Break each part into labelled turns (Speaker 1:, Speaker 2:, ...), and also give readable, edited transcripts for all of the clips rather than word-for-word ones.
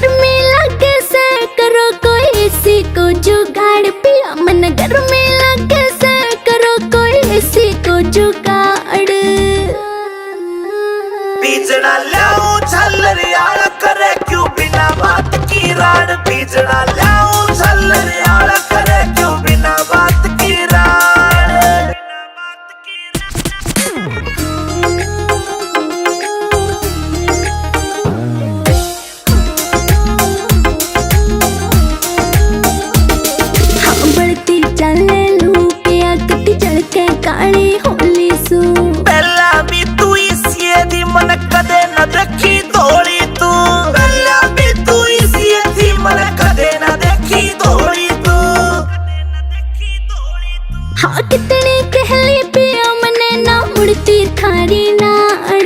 Speaker 1: गर्मी लगे से करो कोई इसी को जुगाड़ पिया मन गर्मी लगे से करो कोई इसी को जुगाड़
Speaker 2: बीजना लाऊं झल्लरियाल करे क्यों बिना बात की राड बीजना लाऊं झल्लरियाल करे क्यों बिना बात की राड
Speaker 1: चले लू पिया कटी चढ़के काली होली सू
Speaker 2: पहला भी तू इसी दी मन कदे न देखी धोली तू पहला भी तू इसी दी मन कदे न देखी धोली तू
Speaker 1: हाँ कितनी कहली पिया मने ना मुड़ती थारी नाड़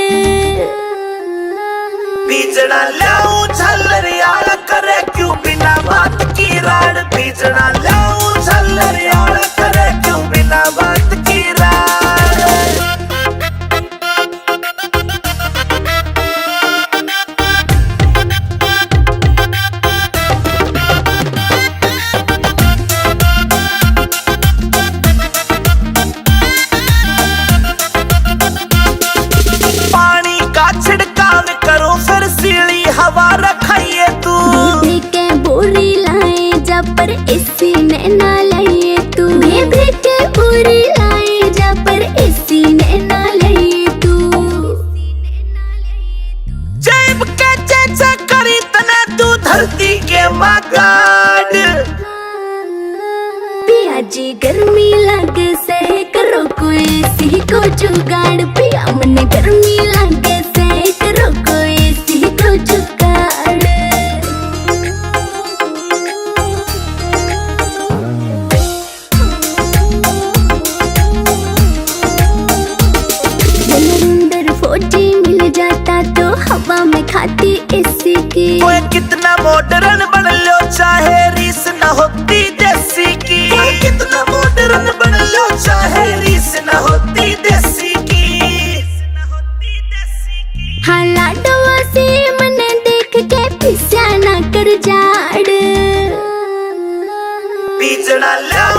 Speaker 2: बीजना लाऊं झल्लरियाल करे क्यों बिना बात की राड बीजना लाऊं झल्लरियाल करे क्यों बिना बात की राड पानी का छिड़काव करो फिर सीली हवा रखाइए तू
Speaker 1: बेबी के बोरी लाए जा पर इसी ने ना लाइए तू बेबी के बोरी लाए जा पर इसी ने ना लाइए तू
Speaker 2: जैब के जैसे करी तने तू धरती के मगाड
Speaker 1: पिया जी गर्मी लगे से करो कोई इसी को जुगाड़ पिया मन गर्मी लगे से करो कोई इसी को जुगाड़ नरेंद्र फौजी मिल जाता तो हवा में खाती इसी की
Speaker 2: कोई कितना मॉडर्न बन लो चाहे रीस न होती देसी की कोई कितना मॉडर्न बन लो चाहे रीस न होती देसी की
Speaker 1: हाँ लाडवा से मने देख के पिस्या ना कर जाड़
Speaker 2: बीजना लाऊं